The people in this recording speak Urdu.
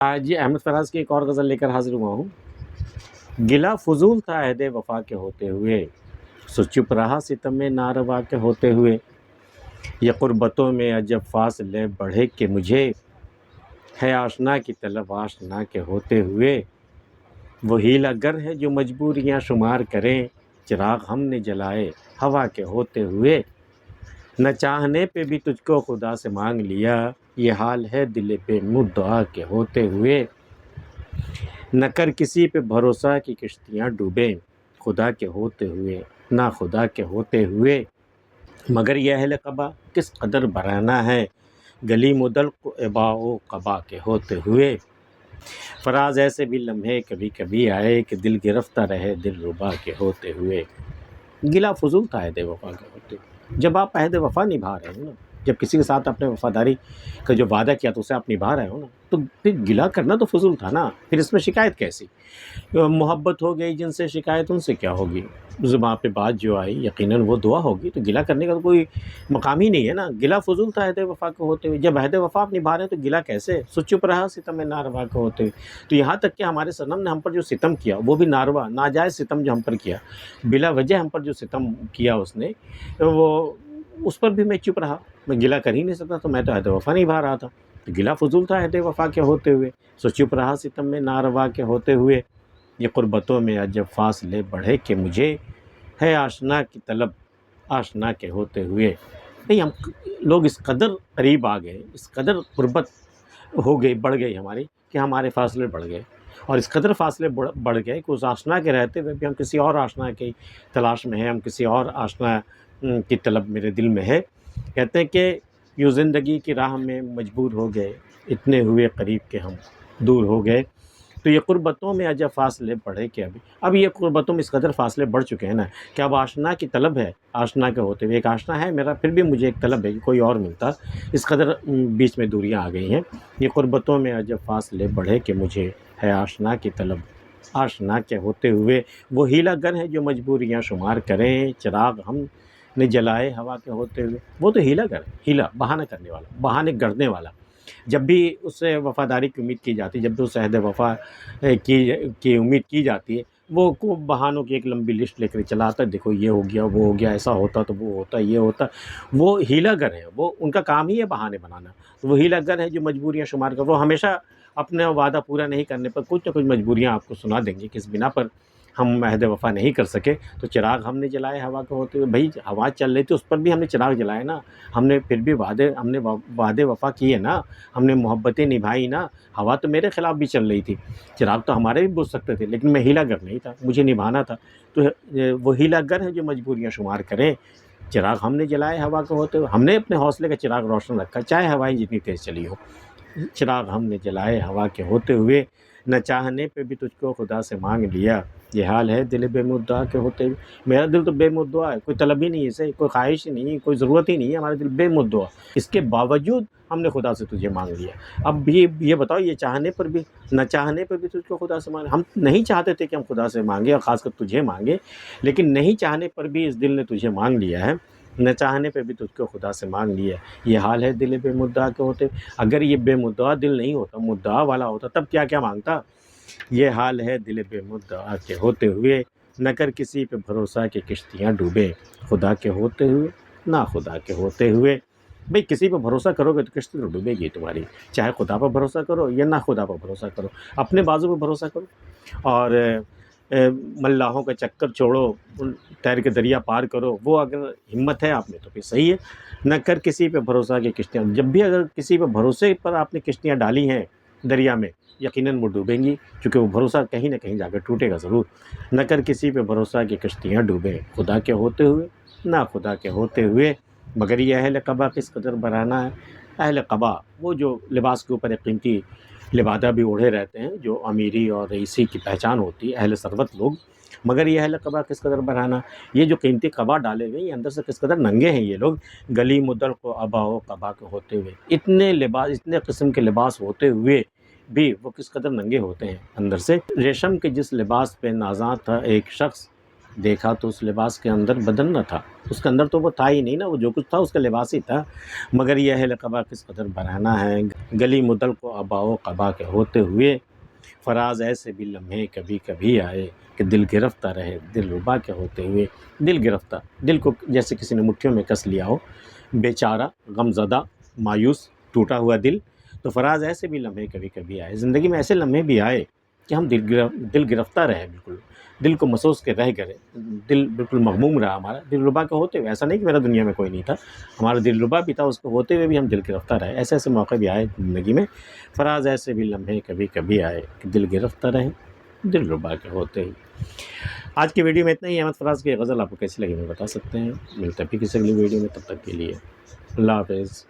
جی احمد فراز کی ایک اور غزل لے کر حاضر ہوا ہوں۔ گلا فضول تھا عہد وفا کے ہوتے ہوئے، سو چپ رہا ستم میں ناروا کے ہوتے ہوئے۔ یہ قربتوں میں عجب فاصلے بڑھے کہ مجھے، ہے آشنا کی طلب آشنا کے ہوتے ہوئے۔ وہ ہیلا گر ہے جو مجبوریاں شمار کریں، چراغ ہم نے جلائے ہوا کے ہوتے ہوئے۔ نہ چاہنے پہ بھی تجھ کو خدا سے مانگ لیا، یہ حال ہے دل پہ مدعا کے ہوتے ہوئے۔ نہ کر کسی پہ بھروسہ کی کشتیاں ڈوبیں، خدا کے ہوتے ہوئے نہ خدا کے ہوتے ہوئے۔ مگر یہ اہل قبا کس قدر برہنہ ہے، گلی مدل کو ابا و قبا کے ہوتے ہوئے۔ فراز ایسے بھی لمحے کبھی کبھی آئے کہ دل گرفتہ رہے دل ربا کے ہوتے ہوئے۔ گلا فضول تھا عہد وفا کے ہوتے ہوئے۔ جب آپ عہد وفا نبھا رہے ہو نا، جب کسی کے ساتھ آپ نے وفاداری کا جو وعدہ کیا تو اسے آپ نبھا رہے ہو نا، تو پھر گلا کرنا تو فضول تھا نا، پھر اس میں شکایت کیسی؟ محبت ہو گئی جن سے شکایت ان سے کیا ہوگی، زباں پہ بات جو آئی یقیناً وہ دعا ہوگی، تو گلا کرنے کا تو کوئی مقام ہی نہیں ہے نا۔ گلا فضول تھا عہد وفا کے ہوتے ہوئے، جب عہد وفا آپ نبھا رہے ہیں تو گلا کیسے؟ سو چپ رہا ستم میں ناروا کے ہوتے ہوئے۔ تو یہاں تک کہ ہمارے صنم نے ہم پر جو ستم کیا وہ بھی ناروا ناجائز ستم جو ہم پر کیا، بلا وجہ ہم پر جو ستم کیا اس نے، وہ اس پر بھی میں چپ رہا، میں گلا کر ہی نہیں سکتا، تو میں تو عہد وفا نبھا رہا تھا، تو گلا فضول تھا عہد وفا کے ہوتے ہوئے۔ سو چپ رہا ستم میں ناروا کے ہوتے ہوئے۔ یہ قربتوں میں عجب فاصلے بڑھے کہ مجھے، ہے آشنا کی طلب آشنا کے ہوتے ہوئے۔ نہیں، ہم لوگ اس قدر قریب آ گئے، اس قدر قربت ہو گئی، بڑھ گئی ہماری، کہ ہمارے فاصلے بڑھ گئے، اور اس قدر فاصلے بڑھ گئے کہ اس آشنا کے رہتے ہوئے بھی ہم کسی اور آشنا کی تلاش میں ہیں، ہم کسی اور آشنا کی طلب میرے دل میں ہے۔ کہتے ہیں کہ یوں زندگی کی راہ میں مجبور ہو گئے، اتنے ہوئے قریب کہ ہم دور ہو گئے۔ تو یہ قربتوں میں عجب فاصلے بڑھے کہ اب یہ قربتوں میں اس قدر فاصلے بڑھ چکے ہیں نا کہ اب آشنا کی طلب ہے، آشنا کے ہوتے ہوئے۔ ایک آشنا ہے میرا، پھر بھی مجھے ایک طلب ہے کہ کوئی اور ملتا، اس قدر بیچ میں دوریاں آ گئی ہیں۔ یہ قربتوں میں عجب فاصلے بڑھے کہ مجھے، ہے آشنا کی طلب آشنا کے ہوتے ہوئے۔ وہ ہیلا گر ہے جو مجبوریاں شمار کریں، چراغ ہم نے جلائے ہوا کے ہوتے ہوئے۔ وہ تو ہیلا گر ہے، ہیلا بہانہ کرنے والا، بہانے گڑھنے والا۔ جب بھی اس سے وفاداری کی امید کی جاتی ہے، جب بھی اس عہد وفا کی امید کی جاتی ہے، وہ بہانوں کی ایک لمبی لسٹ لے کر چلا آتا ہے، دیکھو یہ ہو گیا وہ ہو گیا، ایسا ہوتا تو وہ ہوتا یہ ہوتا۔ وہ ہیلا گر ہے، وہ ان کا کام ہی ہے بہانے بنانا۔ وہ ہیلا گر ہے جو مجبوریاں شمار کر، وہ ہمیشہ اپنے وعدہ پورا نہیں کرنے پر کچھ نہ کچھ مجبوریاں آپ کو سنا دیں گے، کس بنا پر ہم عہد وفا نہیں کر سکے۔ تو چراغ ہم نے جلائے ہوا کے ہوتے ہوئے، بھائی ہوا چل رہی تھی اس پر بھی ہم نے چراغ جلائے نا، ہم نے پھر بھی ہم نے وعدے وفا کیے نا، ہم نے محبتیں نبھائی نا۔ ہوا تو میرے خلاف بھی چل رہی تھی، چراغ تو ہمارے بھی بجھ سکتے تھے، لیکن میں ہیلا گر نہیں تھا، مجھے نبھانا تھا۔ تو وہ ہیلا گر ہے جو مجبوریاں شمار کریں، چراغ ہم نے جلائے ہوا کے ہوتے ہوئے۔ ہم نے اپنے حوصلے کا چراغ روشن رکھا، چاہے ہوائیں جتنی تیز چلی ہو، چراغ ہم نے جلائے ہوا کے ہوتے ہوئے۔ نہ چاہنے پہ بھی تجھ کو خدا سے مانگ لیا، یہ حال ہے دل بے مدعا کے ہوتے ہوئے۔ میرا دل تو بے مدعا ہے، کوئی طلب ہی نہیں ہے اسے، کوئی خواہش ہی نہیں ہے، کوئی ضرورت ہی نہیں ہے، ہمارا دل بے مدعا۔ اس کے باوجود ہم نے خدا سے تجھے مانگ لیا۔ اب یہ بتاؤ، یہ چاہنے پر بھی، نہ چاہنے پر بھی تجھ کو خدا سے مانگ، ہم نہیں چاہتے تھے کہ ہم خدا سے مانگیں، اور خاص کر تجھے مانگیں، لیکن نہیں چاہنے پر بھی اس دل نے تجھے مانگ لیا ہے۔ نہ چاہنے پہ بھی تجھ کو خدا سے مانگ لیا ہے، یہ حال ہے دل بے مدعا کے ہوتے ہوئے۔ اگر یہ بے مدعا دل نہیں ہوتا، مدعا والا ہوتا، تب کیا کیا مانگتا۔ یہ حال ہے دل بے مدعا کے ہوتے ہوئے۔ نہ کر کسی پہ بھروسہ کہ کشتیاں ڈوبے، خدا کے ہوتے ہوئے نہ خدا کے ہوتے ہوئے۔ بھئی کسی پہ بھروسہ کرو گے تو کشتی تو ڈوبے گی تمہاری، چاہے خدا پر بھروسہ کرو یا نہ خدا پر بھروسہ کرو، اپنے بازو پہ بھروسہ کرو، اور ملاحوں کا چکر چھوڑو، تیر کے دریا پار کرو۔ وہ اگر ہمت ہے آپ میں تو پھر صحیح ہے۔ نہ کر کسی پہ بھروسہ کہ کشتیاں، جب بھی اگر کسی پہ بھروسے پر آپ نے کشتیاں ڈالی ہیں دریا میں، یقیناً وہ ڈوبیں گی، کیونکہ وہ بھروسہ کہیں نہ کہیں جا کر ٹوٹے گا ضرور۔ نہ کر کسی پہ بھروسہ کہ کشتیاں ڈوبیں، خدا کے ہوتے ہوئے نہ خدا کے ہوتے ہوئے۔ مگر یہ اہل قبا کس قدر برہنہ ہے۔ اہل قبا وہ جو لباس کے اوپر ایک قیمتی لبادہ بھی اوڑھے رہتے ہیں، جو امیری اور رئیسی کی پہچان ہوتی ہے، اہل ثروت لوگ، مگر یہ اہل قبا کس قدر برہنہ، یہ جو قیمتی قبا ڈالے ہوئے، یہ اندر سے کس قدر ننگے ہیں یہ لوگ۔ گلی مدل کو ابا و قبا کے ہوتے ہوئے، اتنے قسم کے لباس ہوتے ہوئے بھی وہ کس قدر ننگے ہوتے ہیں اندر سے۔ ریشم کے جس لباس پہ نازاں تھا ایک شخص، دیکھا تو اس لباس کے اندر بدن نہ تھا، اس کے اندر تو وہ تھا ہی نہیں نا، وہ جو کچھ تھا اس کا لباس ہی تھا، مگر یہ اہل قبا کس قدر برہنہ ہے، گلی مدل کو ابا و قبا کے ہوتے ہوئے، فراز ایسے بھی لمحے کبھی کبھی آئے کہ دل گرفتہ رہے دل ربا کے ہوتے ہوئے۔ دل گرفتہ، دل کو جیسے کسی نے مٹھیوں میں کس لیا ہو، بیچارہ، غم زدہ، مایوس، ٹوٹا ہوا دل۔ تو فراز ایسے بھی لمحے کبھی کبھی آئے، زندگی میں ایسے لمحے بھی آئے کہ ہم دل گرفتہ رہے، بالکل دل کو محسوس کے رہ گئے، دل بالکل مغموم رہا ہمارا، دل ربا کے ہوتے ہوئے۔ ایسا نہیں کہ میرا دنیا میں کوئی نہیں تھا، ہمارا دل ربا بھی تھا، اس کو ہوتے ہوئے بھی ہم دل گرفتہ رہے۔ ایسے ایسے موقع بھی آئے زندگی میں، فراز ایسے بھی لمحے کبھی کبھی آئے کہ دل گرفتہ رہے دل ربا کے ہوتے ہوئے۔ آج کی ویڈیو میں اتنا ہی۔ احمد فراز کی غزل آپ کو کیسی لگی میں بتا سکتے ہیں۔ ملتے ہیں پھر کسی اگلی ویڈیو میں، تب تک کے لیے اللہ حافظ۔